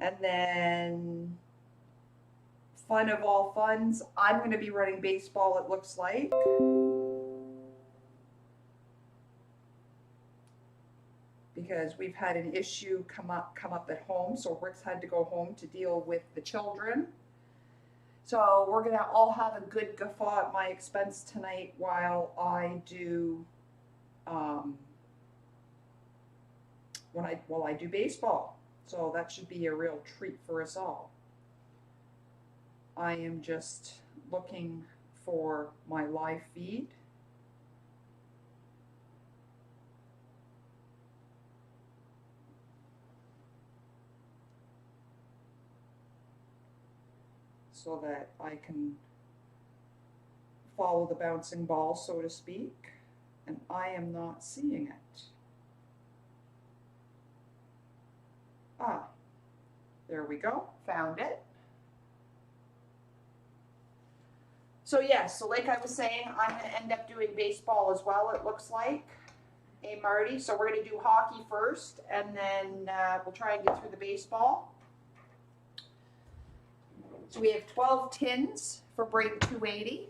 And then fun of all funs, I'm going to be running baseball, it looks like. Because we've had an issue come up at home, so Rick's had to go home to deal with the children. So we're gonna all have a good guffaw at my expense tonight while I do while I do baseball. So that should be a real treat for us all. I am just looking for my live feed. So that I can follow the bouncing ball, so to speak, and I am not seeing it. Ah, there we go, found it. So yes, so like I was saying, I'm going to end up doing baseball as well, it looks like. Hey Marty, so we're going to do hockey first, and then we'll try and get through the baseball. So we have 12 tins for break 280.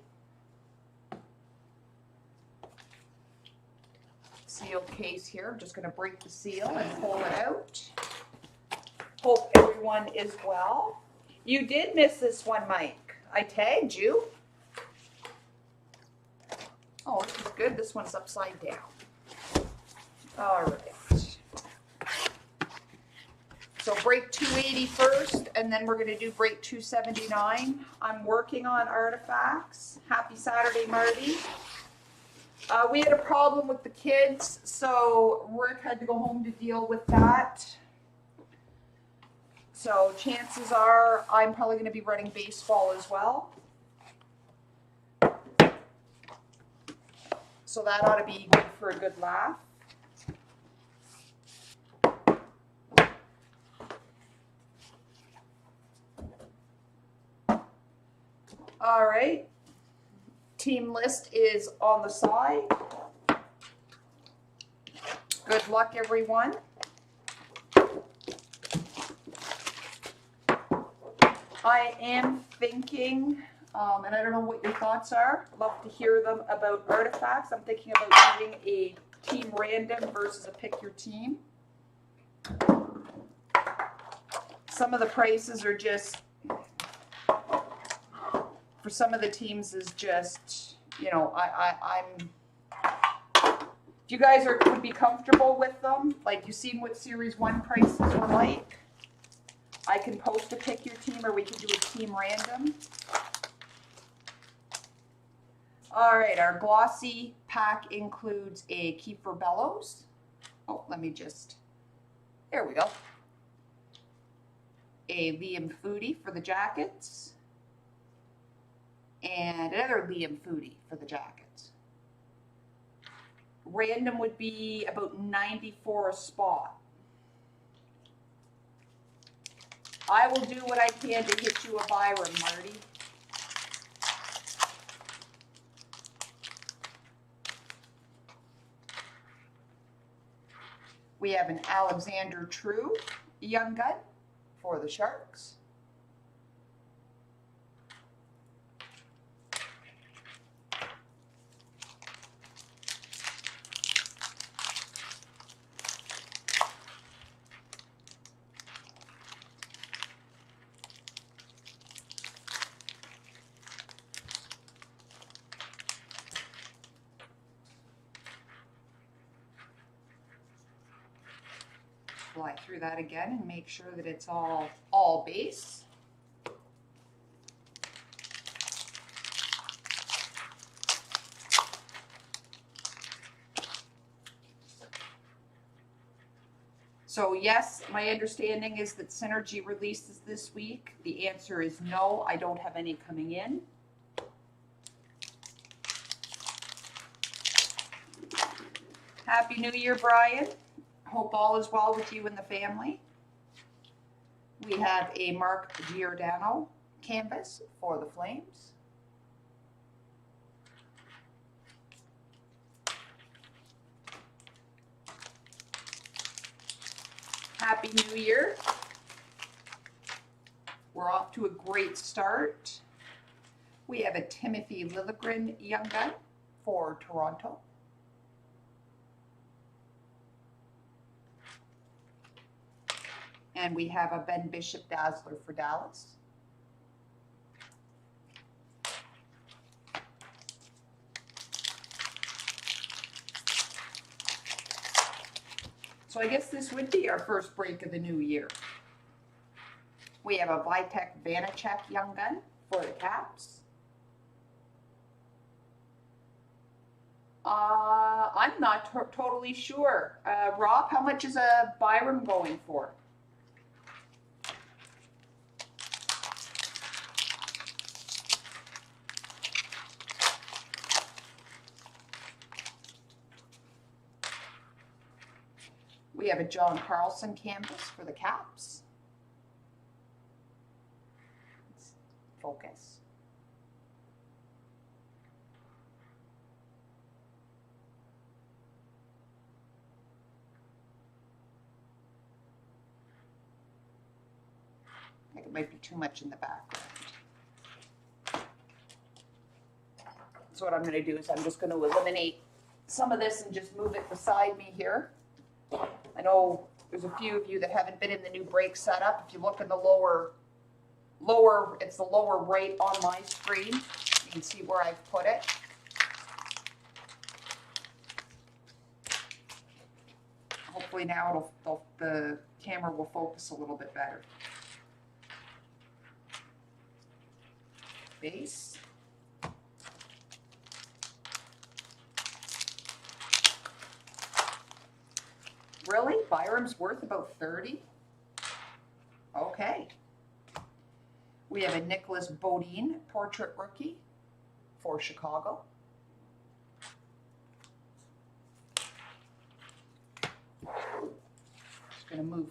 Sealed case here. I'm just going to break the seal and pull it out. Hope everyone is well. You did miss this one, Mike. I tagged you. Oh, this is good. This one's upside down. All right. So break 280 first, and then we're going to do break 279. I'm working on artifacts. Happy Saturday, Marty. We had a problem with the kids, so Rick had to go home to deal with that. So chances are I'm probably going to be running baseball as well. So that ought to be good for a good laugh. All right, team list is on the side. Good luck, everyone. I am thinking, and I don't know what your thoughts are, I'd love to hear them about artifacts. I'm thinking about doing a team random versus a pick your team. Some of the prices are just, for some of the teams is just, you know, I'm, if you guys would be comfortable with them, like you've seen what Series 1 prices were like, I can post a pick your team, or we can do a team random. All right, our glossy pack includes a Kiefer Bellows. Oh, let me just, there we go. A Liam Foodie for the jackets. And another Liam Foodie for the jackets. Random would be about 94 a spot. I will do what I can to hit you a Byron, Marty. We have an Alexander True Young Gun for the Sharks. Fly through that again and make sure that it's all base. So yes, my understanding is that Synergy releases this week. The answer is no, I don't have any coming in. Happy New Year, Brian. Hope all is well with you and the family. We have a Mark Giordano canvas for the Flames. Happy New Year. We're off to a great start. We have a Timothy Liljegren young gun for Toronto. And we have a Ben Bishop Dazzler for Dallas. So I guess this would be our first break of the new year. We have a Vitek Vanacek young gun for the Caps. I'm not totally sure. Rob, how much is a Byram going for? We have a John Carlson canvas for the Caps. Let's focus. I think it might be too much in the background. So what I'm going to do is I'm just going to eliminate some of this and just move it beside me here. I know there's a few of you that haven't been in the new brake setup. If you look in the lower, it's the lower right on my screen. You can see where I've put it. Hopefully now the camera will focus a little bit better. Base. Really? Byram's worth about 30? Okay. We have a Nicholas Bodine portrait rookie for Chicago. Just going to move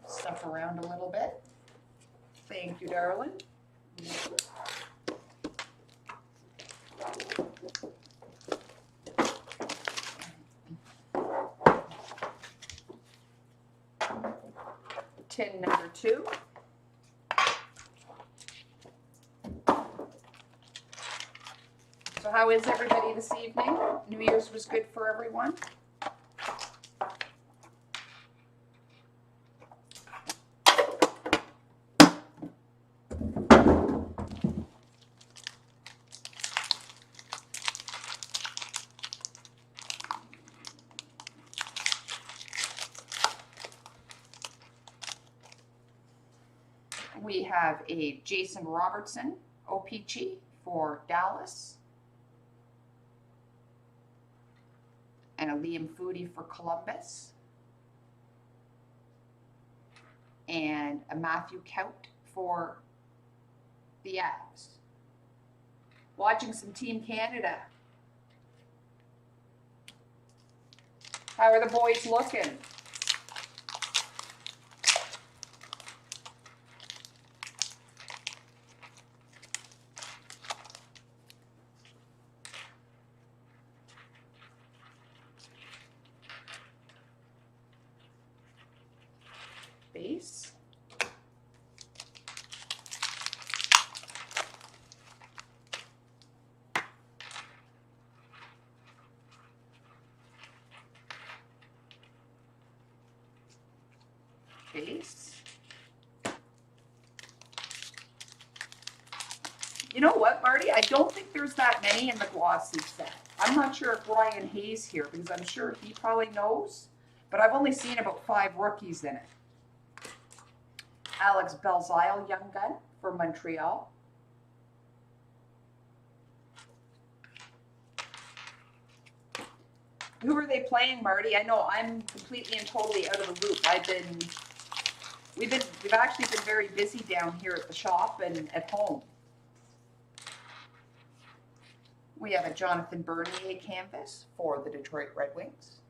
stuff around a little bit. Thank you, darling. Tin number 2. So how is everybody this evening? New Year's was good for everyone? We have a Jason Robertson OPG for Dallas. And a Liam Foodie for Columbus. And a Matthew Count for the Avs. Watching some Team Canada. How are the boys looking? Base. Base. You know what, Marty? I don't think there's that many in the glossy set. I'm not sure if Ryan Hayes here, because I'm sure he probably knows, but I've only seen about 5 rookies in it. Alex Belzile young gun for Montreal. Who are they playing, Marty? I know I'm completely and totally out of the loop. We've actually been very busy down here at the shop and at home. We have a Jonathan Bernier canvas for the Detroit Red Wings.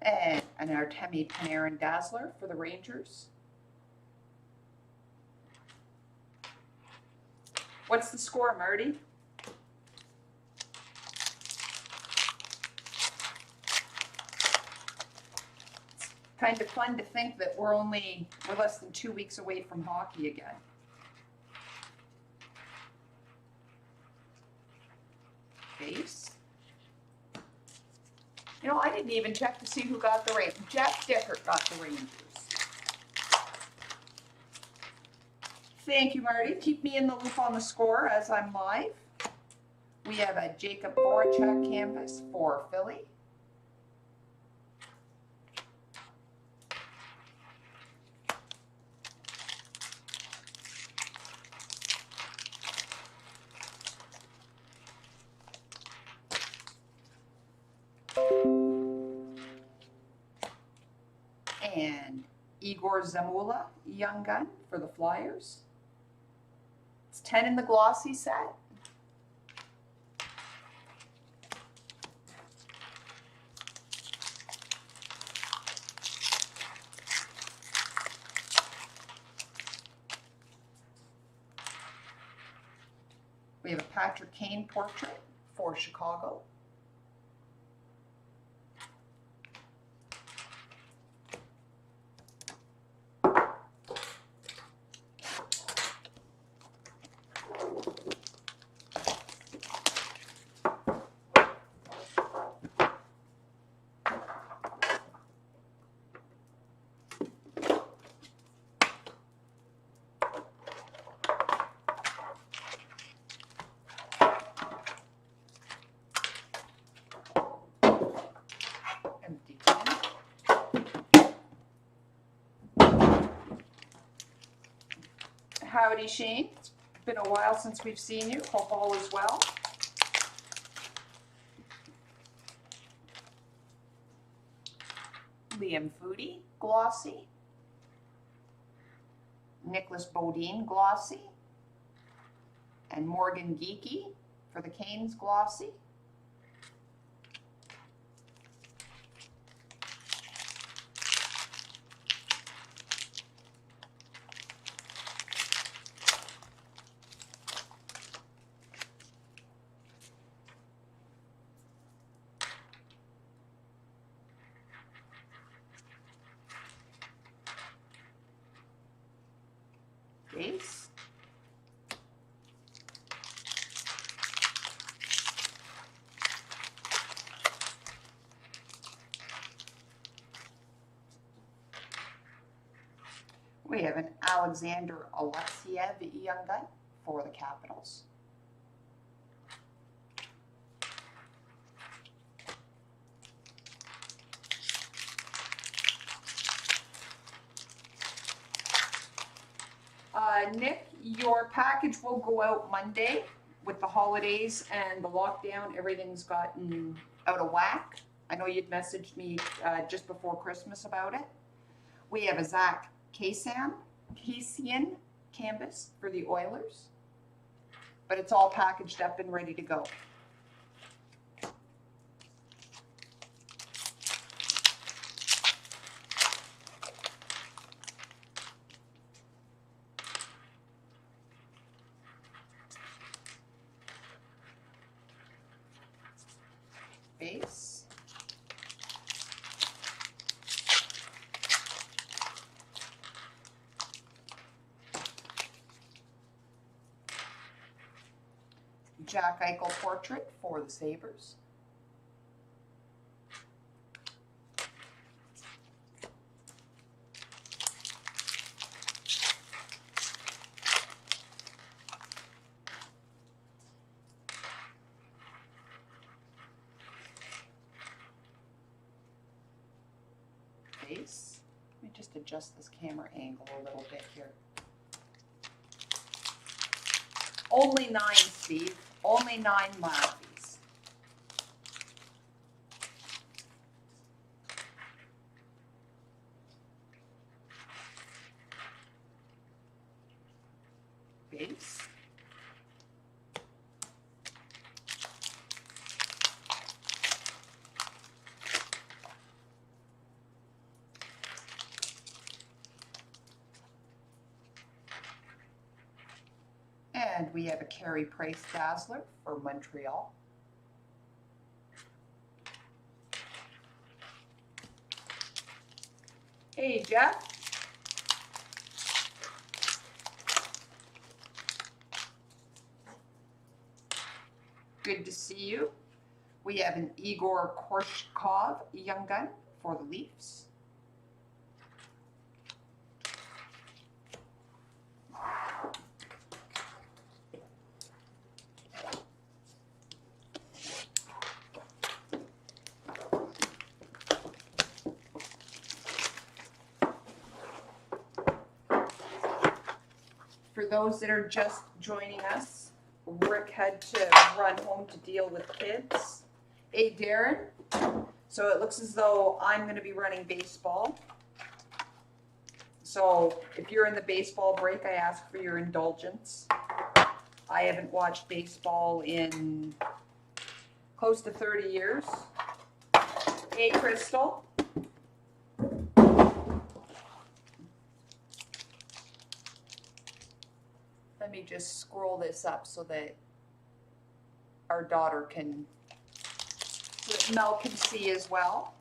And an Artemi Panarin Dazzler for the Rangers. What's the score, Marty? It's kind of fun to think that we're less than 2 weeks away from hockey again. Base. You know, I didn't even check to see who got the Rangers. Jeff Dickert got the Rangers. Thank you, Marty. Keep me in the loop on the score as I'm live. We have a Jacob Voracek canvas for Philly. And Igor Zamula, young gun for the Flyers. It's 10 in the glossy set. We have a Patrick Kane portrait for Chicago. Howdy, Shane. It's been a while since we've seen you. Hope all is well. Liam Foodie, glossy. Nicholas Bodine, glossy. And Morgan Geeky for the Canes, glossy. Base. We have an Alexander Alexiev young gun for the Capitals. Nick, your package will go out Monday. With the holidays and the lockdown, everything's gotten out of whack. I know you'd messaged me just before Christmas about it. We have a Zach Kasian canvas for the Oilers, but it's all packaged up and ready to go. Base. Jack Eichel portrait for the Sabres. Base. Let me just adjust this camera angle a little bit here. Only 9, Steve. Only 9 Murphys. Base. And we have a Carey Price Dazzler for Montreal. Hey, Jeff. Good to see you. We have an Igor Korshkov Young Gun for the Leafs. For those that are just joining us, Rick had to run home to deal with kids. Hey, Darren. So it looks as though I'm going to be running baseball. So if you're in the baseball break, I ask for your indulgence. I haven't watched baseball in close to 30 years. Hey, Crystal. Let me just scroll this up so that our daughter can, so that Mel can see as well.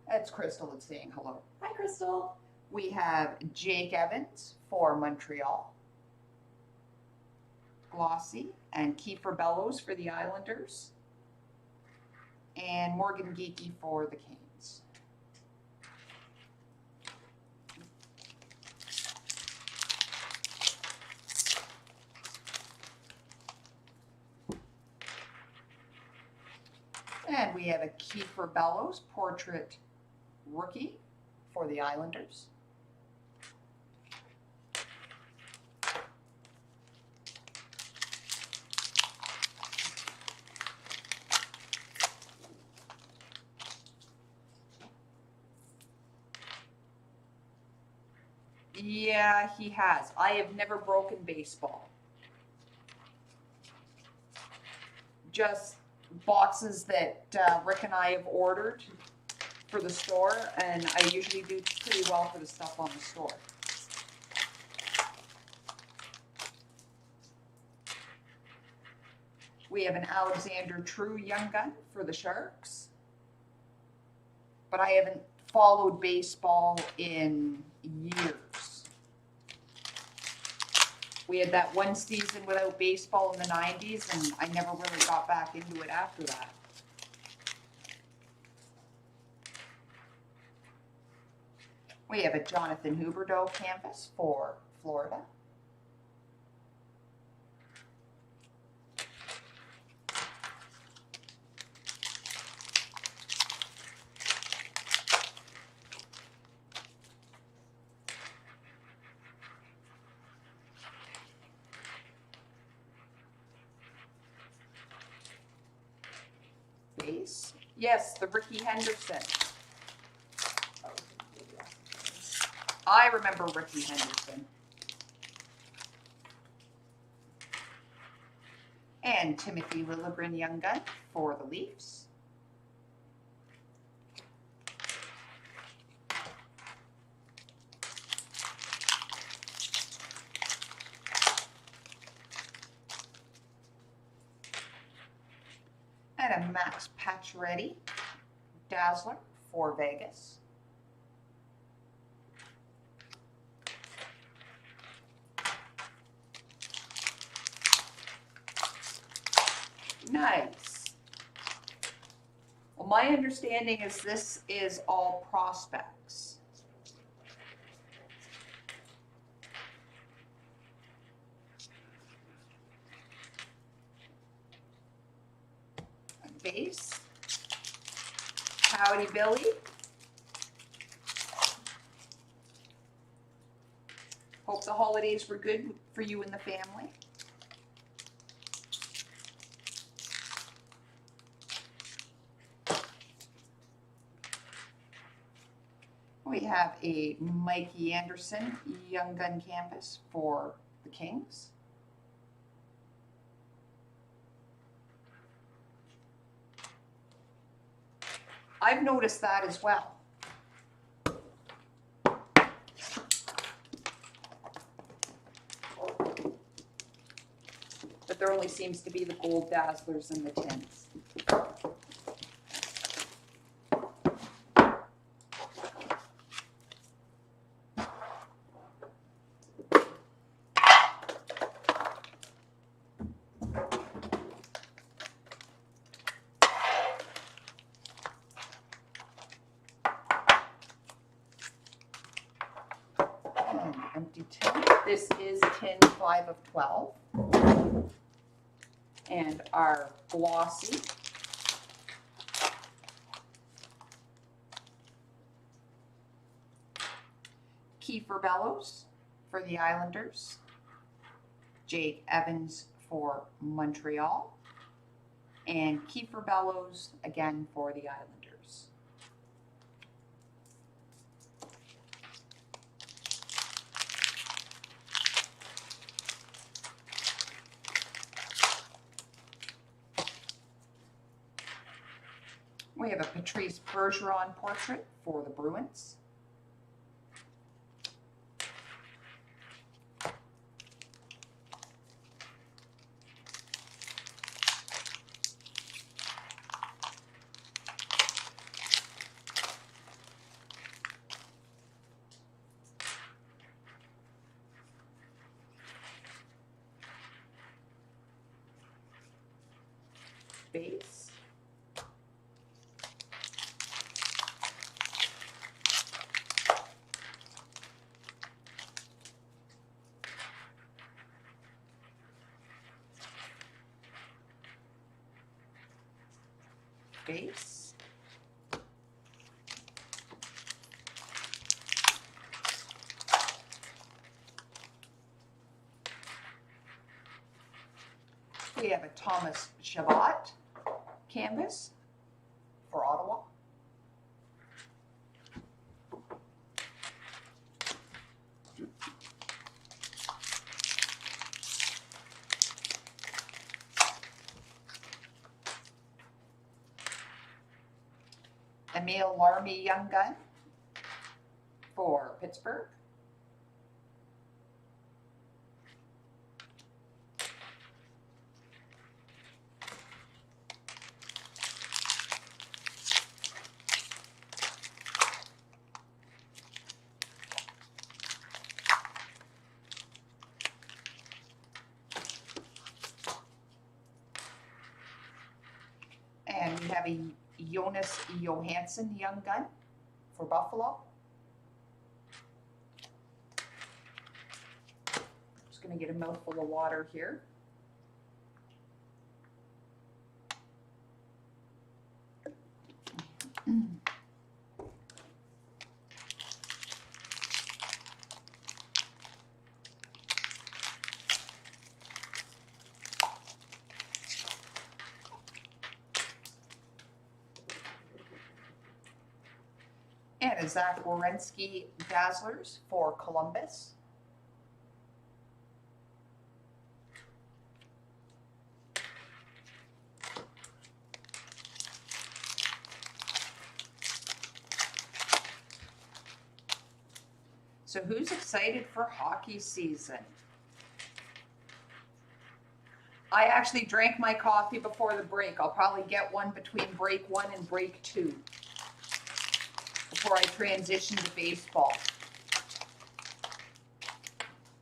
That's Crystal that's saying hello. Hi, Crystal. We have Jake Evans for Montreal. Glossy. And Kiefer Bellows for the Islanders. And Morgan Geekie for the Canes. And we have a Kiefer Bellows portrait rookie for the Islanders. Yeah, he has. I have never broken baseball. Just boxes that Rick and I have ordered for the store, and I usually do pretty well for the stuff on the store. We have an Alexander True Young Gun for the Sharks, but I haven't followed baseball in years. We had that one season without baseball in the 90s, and I never really got back into it after that. We have a Jonathan Huberdeau canvas for Florida. Base. Yes, the Ricky Henderson. I remember Ricky Henderson. And Timothy Liljegren Young Gun for the Leafs. And a Max Pacioretty Dazzler for Vegas. Nice. Well, my understanding is this is all prospects. Base. Howdy, Billy. Hope the holidays were good for you and the family. We have a Mikey Anderson Young Gun canvas for the Kings. I've noticed that as well. There only seems to be the gold dazzlers and the tins. Empty tin. This is tin 5 of 12. And our glossy Kiefer Bellows for the Islanders, Jake Evans for Montreal, and Kiefer Bellows again for the Islanders. We have a Patrice Bergeron portrait for the Bruins. Base. Base. We have a Thomas Chabot canvas for Ottawa. Emil Larmy Young Gun for Pittsburgh. And we have a Jonas Johansson Young Gun for Buffalo. Just going to get a mouthful of water here. And a Zach Werenski Dazzlers for Columbus. So who's excited for hockey season? I actually drank my coffee before the break. I'll probably get one between break 1 and break 2. Before I transition to baseball.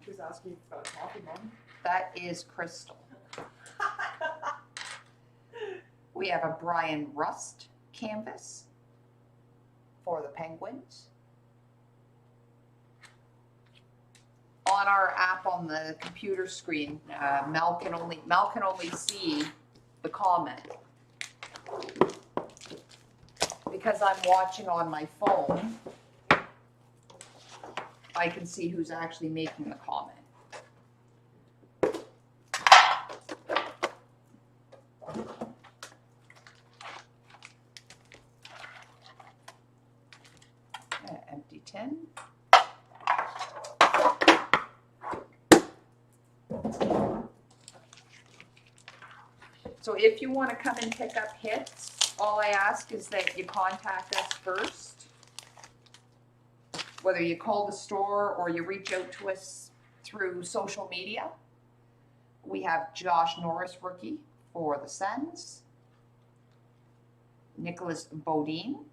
Who's asking about coffee, Mom? That is Crystal. We have a Brian Rust canvas for the Penguins. On our app on the computer screen, Mel can only see the comment. Because I'm watching on my phone, I can see who's actually making the comment. Empty tin. So if you want to come and pick up hits, all I ask is that you contact us first. Whether you call the store or you reach out to us through social media. We have Josh Norris, rookie, for the Sens. Nicholas Bodine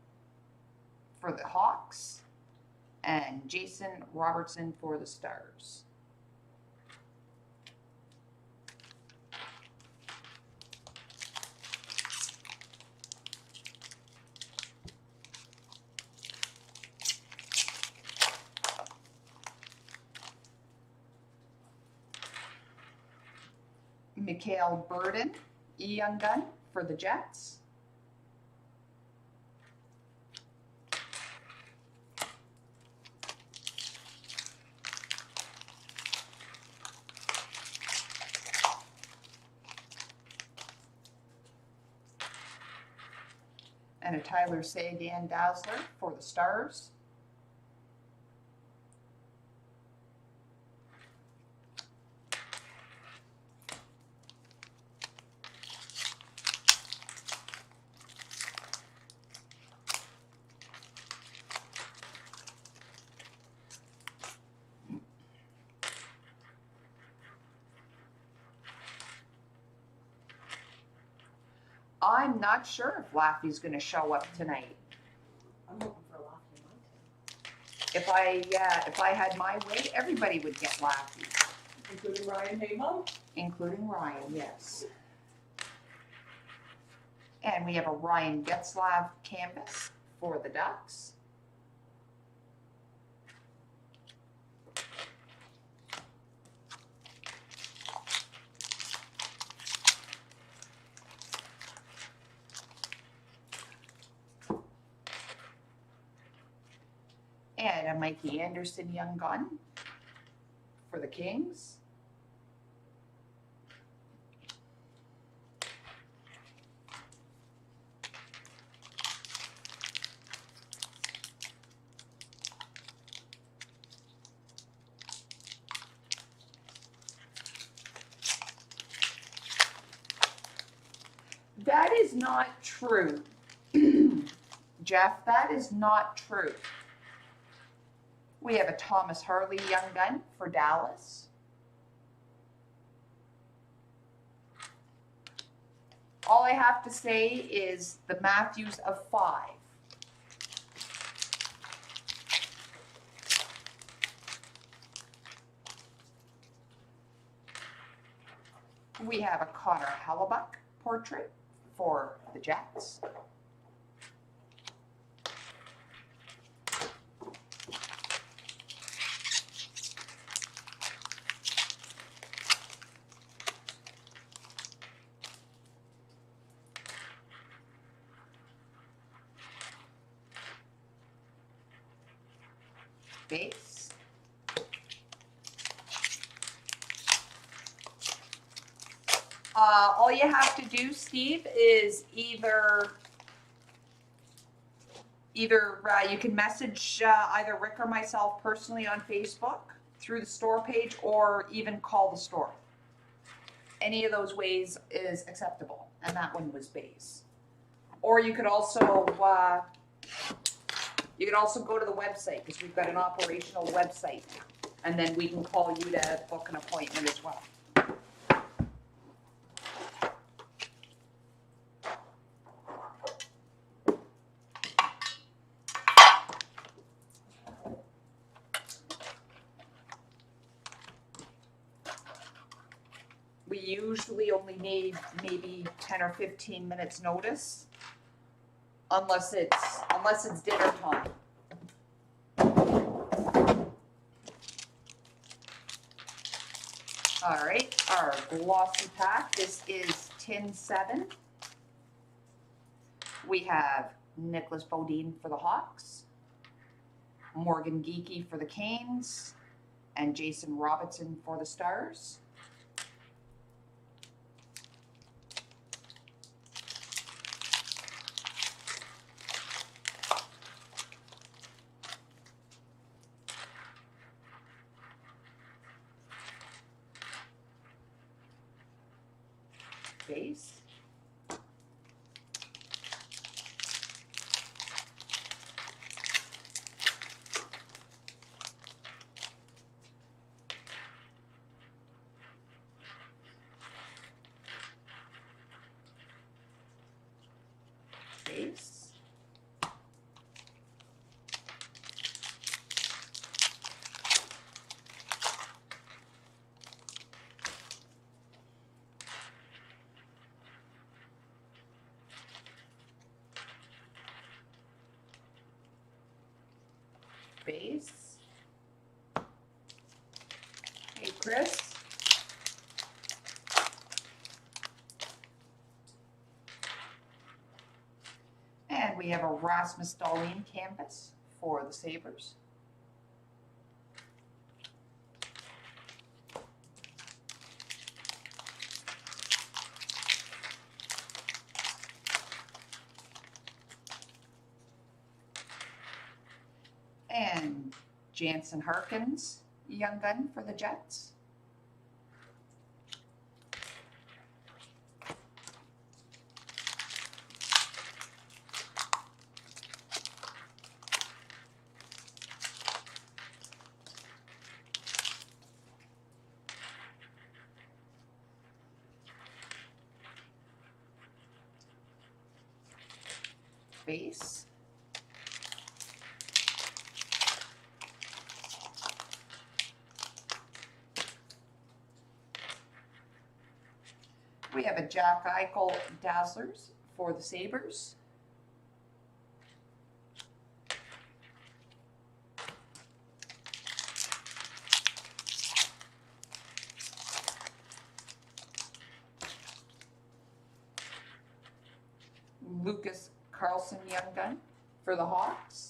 for the Hawks. And Jason Robertson for the Stars. Mikhail Burden, Young Gun for the Jets. And a Tyler Seguin Dazzler for the Stars. I'm not sure if Laffy's going to show up tonight. I'm hoping for a laugh in If I had my way, everybody would get Laffy, including Ryan Hamo. including Ryan. Yes. And we have a Ryan Getzlav canvas for the Ducks. And a Mikey Anderson Young Gun for the Kings. That is not true. Jeff, that is not true. We have a Thomas Harley Young Gun for Dallas. All I have to say is the Matthews of 5. We have a Connor Hellebuck portrait for the Jets. Base. All you have to do, Steve, is either you can message either Rick or myself personally on Facebook through the store page, or even call the store. Any of those ways is acceptable, and that one was base. Or you could also go to the website, because we've got an operational website, and then we can call you to book an appointment as well. We usually only need maybe 10 or 15 minutes notice, unless it's dinner time. All right, our glossy pack. This is tin 7. We have Nicholas Bodine for the Hawks, Morgan Geekie for the Canes, and Jason Robertson for the Stars. Base. base. Hey, Chris. And we have a Rasmus Dahlin canvas for the Sabres. And Jansen Harkins, young gun for the Jets. Base. We have a Jack Eichel Dazzlers for the Sabres. Lucas Carlson Young Gun for the Hawks.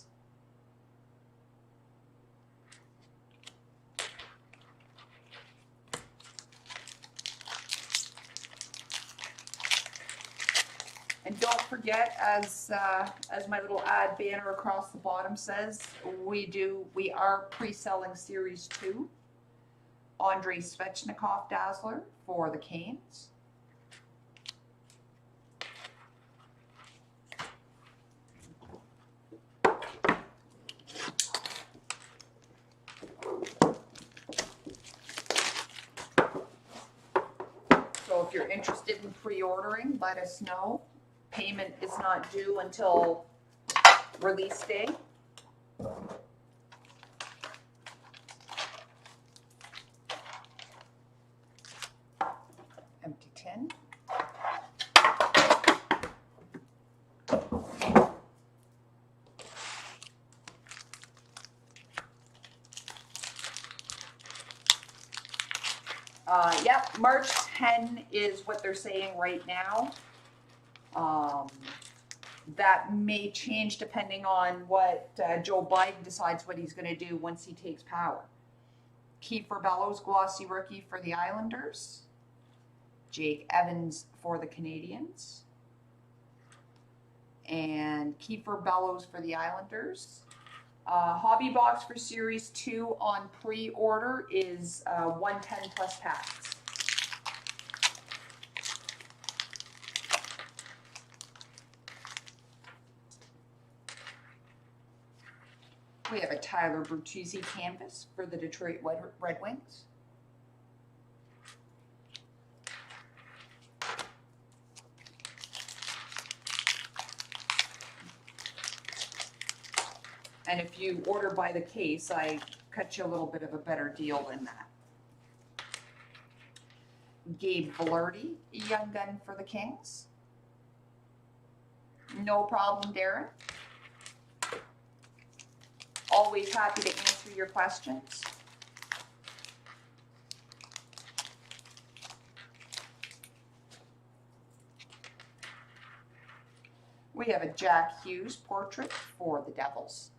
And don't forget, as my little ad banner across the bottom says, we are pre-selling Series 2. Andrei Svechnikov Dazzler for the Canes. So if you're interested in pre-ordering, let us know. Payment is not due until release day. Empty tin. Yep, March 10 is what they're saying right now. That may change depending on what Joe Biden decides what he's going to do once he takes power. Kiefer Bellows, glossy rookie for the Islanders. Jake Evans for the Canadiens. And Kiefer Bellows for the Islanders. Hobby box for Series 2 on pre-order is 110 plus tax. We have a Tyler Bertuzzi canvas for the Detroit Red Wings. And if you order by the case, I cut you a little bit of a better deal than that. Gabe Velarde, young gun for the Kings. No problem, Darren. Always happy to answer your questions. We have a Jack Hughes portrait for the Devils.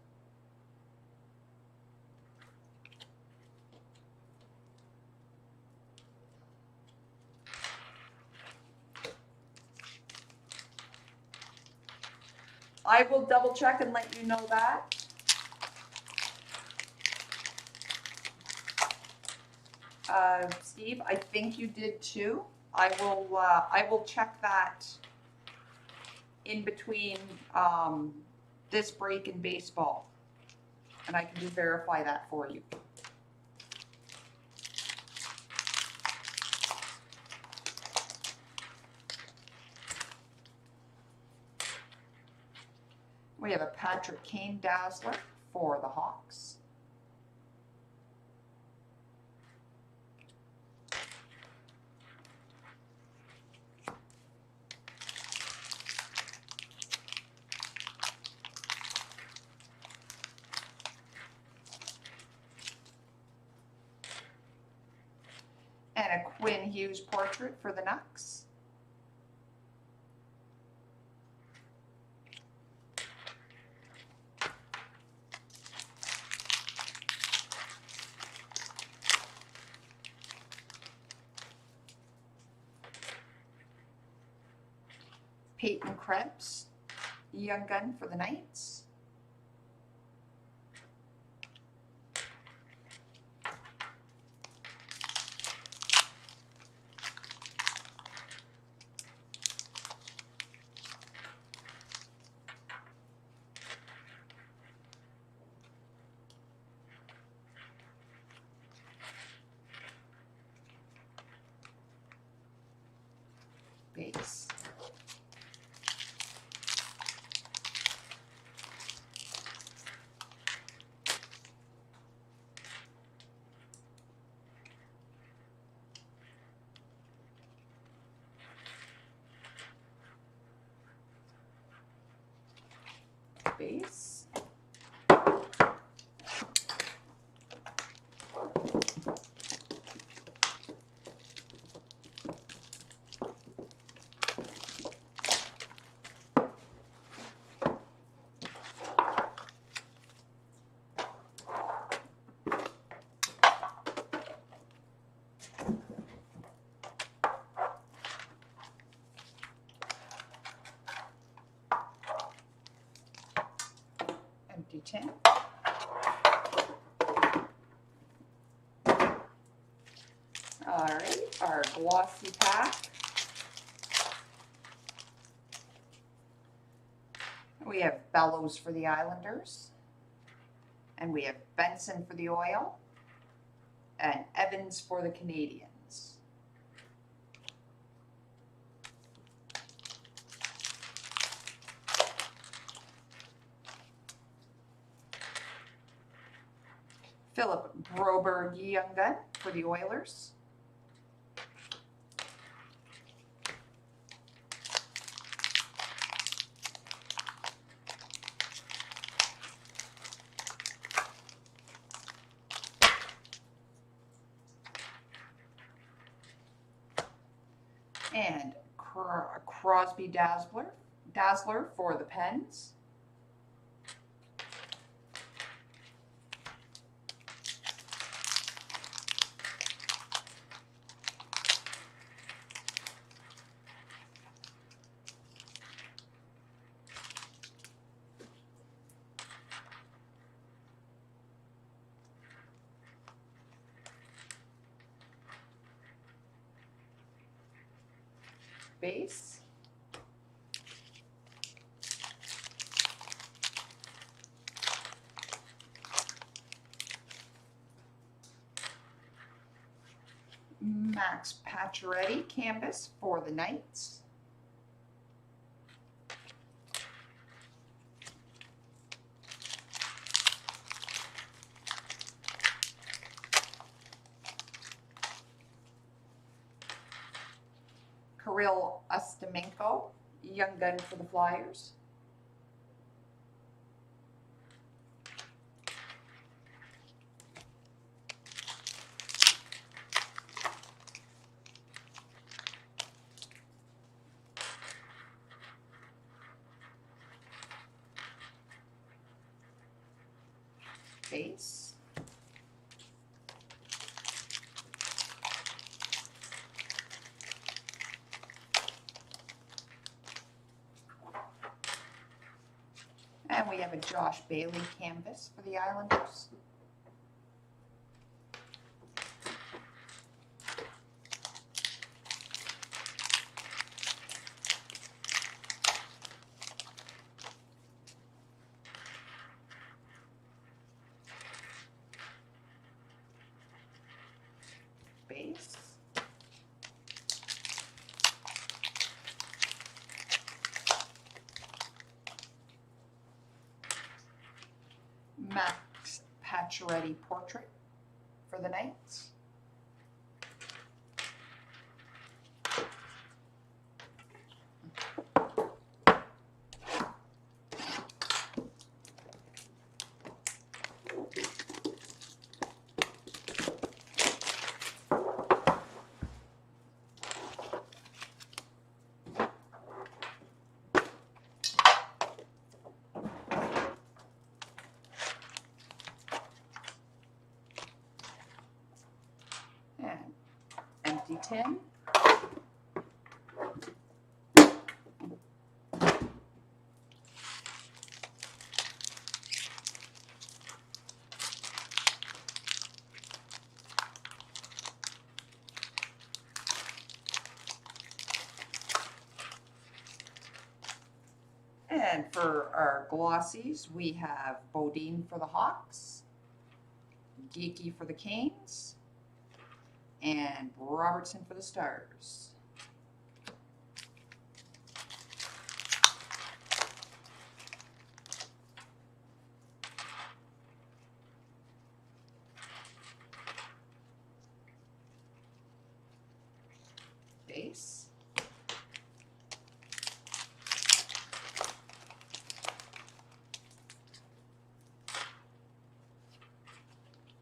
I will double check and let you know that. Steve, I think you did too. I will check that in between this break and baseball, and I can just verify that for you. We have a Patrick Kane Dazzler for the Hawks. And a Quinn Hughes portrait for the Nucks. Peyton Krebs, Young Gun for the Knights. Base. Base. Empty tin. All right, our glossy pack. We have Bellows for the Islanders. And we have Benson for the Oil. And Evans for the Canadians. Philip Broberg Young Gun for the Oilers. And Crosby Dazzler for the Pens. Base. Max Pacioretty canvas for the Knights. Kirill Ustimenko, Young Gun for the Flyers. Base. And we have a Josh Bailey canvas for the Islanders. Base. Max Pacioretty portrait for the Knights. empty tin. And for our glossies, we have Bodine for the Hawks, Geeky for the Canes, and Robertson for the Stars. Base.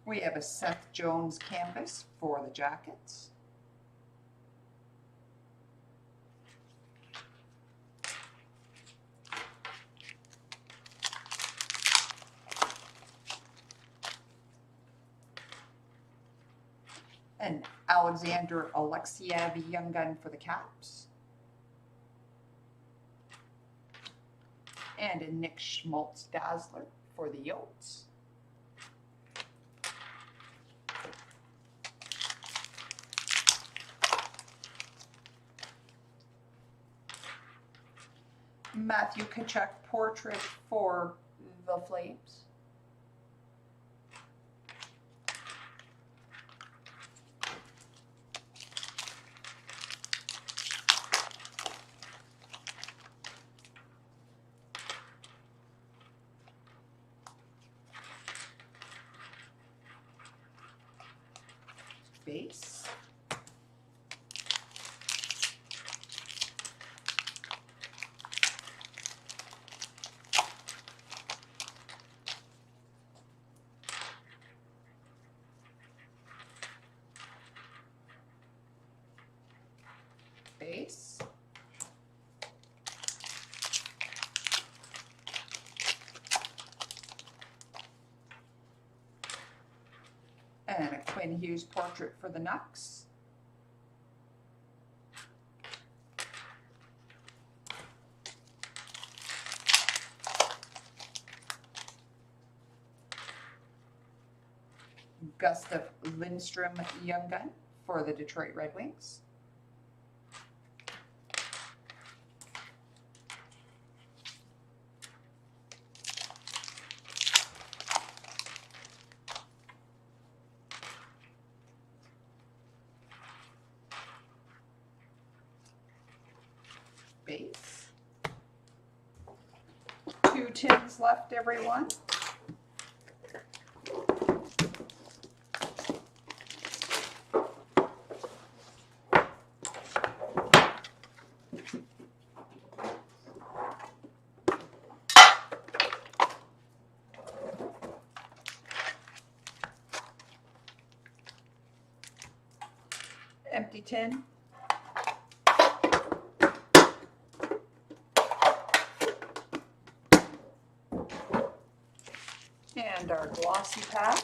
We have a Seth Jones canvas for the Jackets. An Alexander Alexiev Young Gun for the Caps. And a Nick Schmaltz Dazzler for the Yotes. Matthew Tkachuk portrait for the Flames. Base. Base. And a Quinn Hughes portrait for the Nucks. Gustav Lindstrom Young Gun for the Detroit Red Wings. Base. 2 tins left, everyone. Empty tin. And our glossy pack.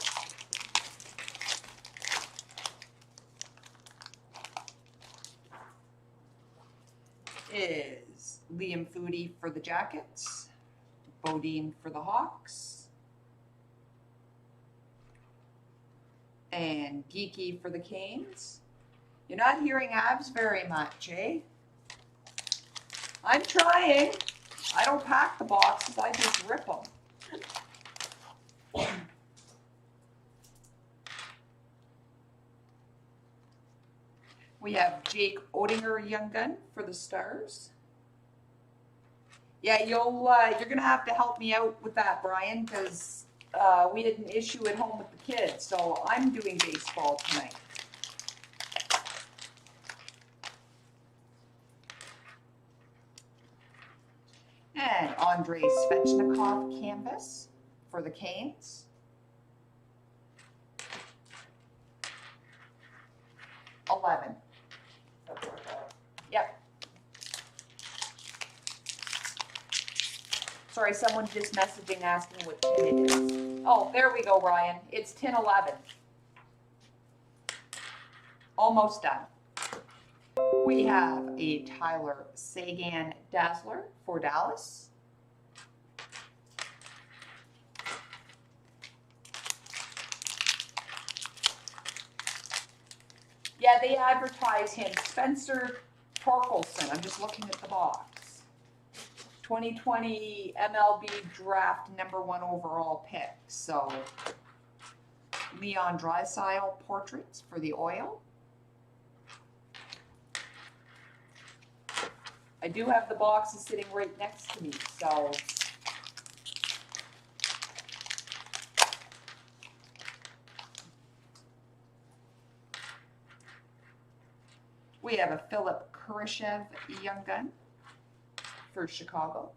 Is Liam Foodie for the Jackets, Bodine for the Hawks, and Geeky for the Canes. You're not hearing abs very much, eh? I'm trying. I don't pack the boxes, I just rip them. We have Jake Odinger Young Gun for the Stars. Yeah, you're gonna have to help me out with that, Brian, because we had an issue at home with the kids, so I'm doing baseball tonight. And Andrei Svechnikov canvas for the Canes. Yep. Sorry, someone just messaging asking what tin it is. Oh, there we go, Ryan. It's tin 11. Almost done. We have a Tyler Seguin Dazzler for Dallas. Yeah, they advertise him. Spencer Torkelson. I'm just looking at the box. 2020 MLB draft #1 overall pick. So Leon Draisaitl portraits for the oil. I do have the boxes sitting right next to me, so we have a Philip Kurashev Young Gun for Chicago.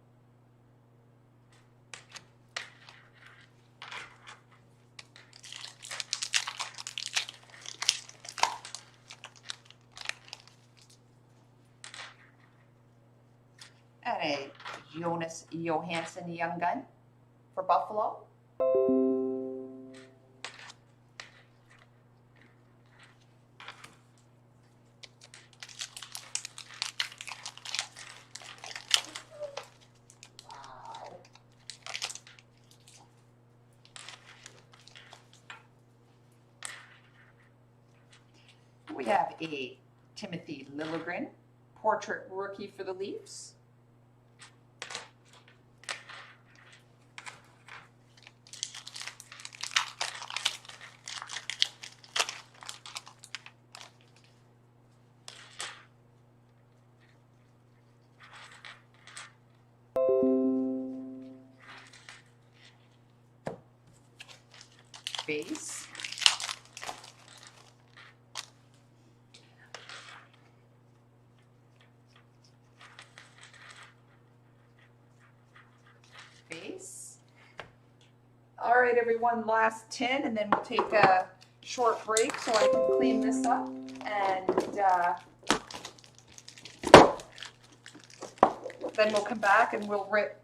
And a Jonas Johansson Young Gun for Buffalo. Wow. We have a Timothy Liljegren portrait rookie for the Leafs. Base. Base. All right, everyone, last 10, and then we'll take a short break so I can clean this up. And then we'll come back and we'll rip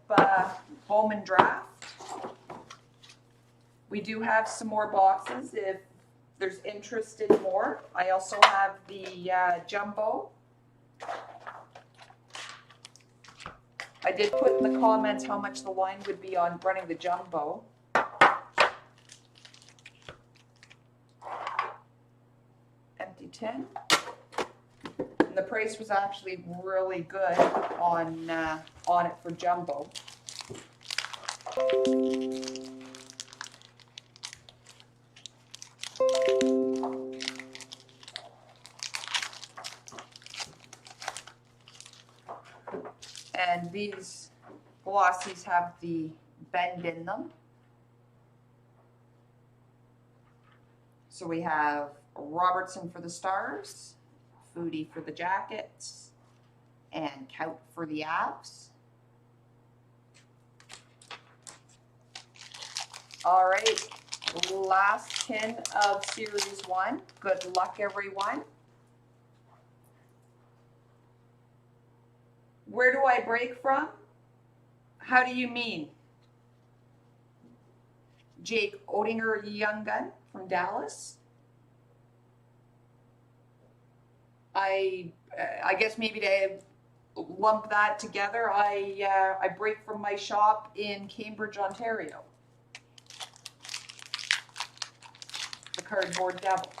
Bowman Draft. We do have some more boxes if there's interest in more. I also have the jumbo. I did put in the comments how much the line would be on running the jumbo. Empty tin. And the price was actually really good on it for jumbo. And these glossies have the bend in them. So we have Robertson for the Stars, Foodie for the Jackets, and Count for the Avs. All right, last tin of Series 1. Good luck, everyone. Where do I break from? How do you mean? Jake Oettinger Young Gun from Dallas. I guess maybe to lump that together, I break from my shop in Cambridge, Ontario. The Cardboard Devil.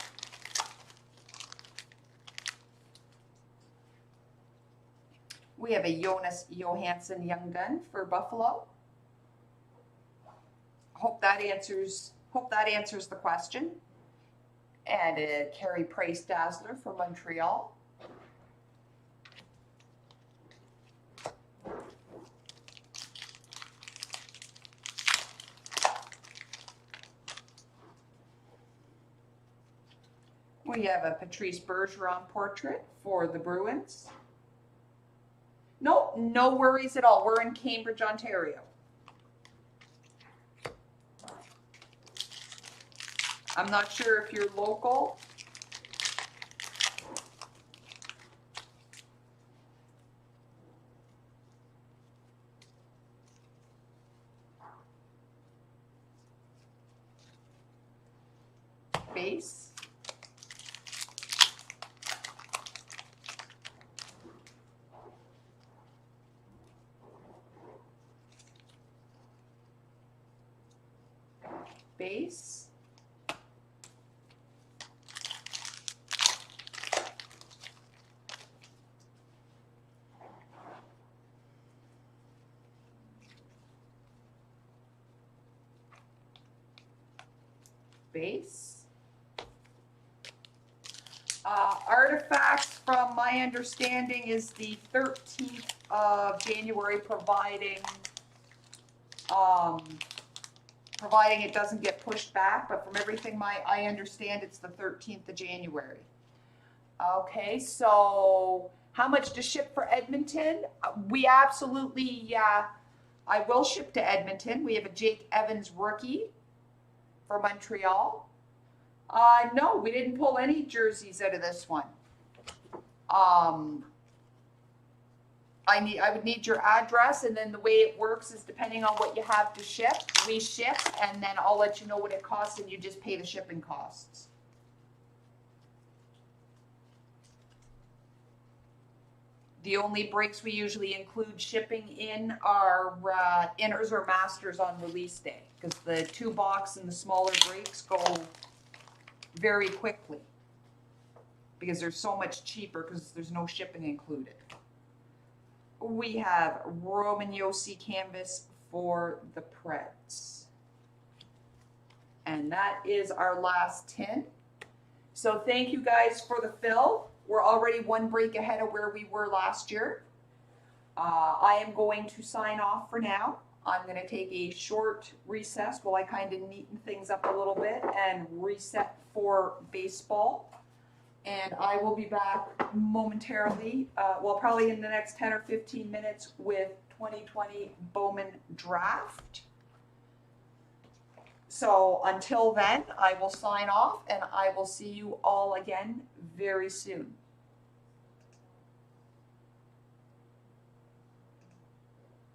We have a Jonas Johansson Young Gun for Buffalo. Hope that answers the question. And a Carey Price Dazzler for Montreal. We have a Patrice Bergeron portrait for the Bruins. Nope, no worries at all. We're in Cambridge, Ontario. I'm not sure if you're local. Base. base. Base. Artifacts, from my understanding, is the 13th of January, providing it doesn't get pushed back, but from everything I understand, it's the 13th of January. Okay, so how much to ship for Edmonton? We absolutely, I will ship to Edmonton. We have a Jake Evans rookie for Montreal. No, we didn't pull any jerseys out of this one. I would need your address, and then the way it works is depending on what you have to ship, we ship, and then I'll let you know what it costs, and you just pay the shipping costs. The only breaks we usually include shipping in are inners or masters on release day, because the 2-box and the smaller breaks go very quickly because they're so much cheaper because there's no shipping included. We have Roman Yossi canvas for the Preds. And that is our last tin. So thank you guys for the fill. We're already 1 break ahead of where we were last year. I am going to sign off for now. I'm going to take a short recess while I kind of neaten things up a little bit and reset for baseball. And I will be back momentarily, well, probably in the next 10 or 15 minutes with 2020 Bowman Draft. So until then, I will sign off, and I will see you all again very soon.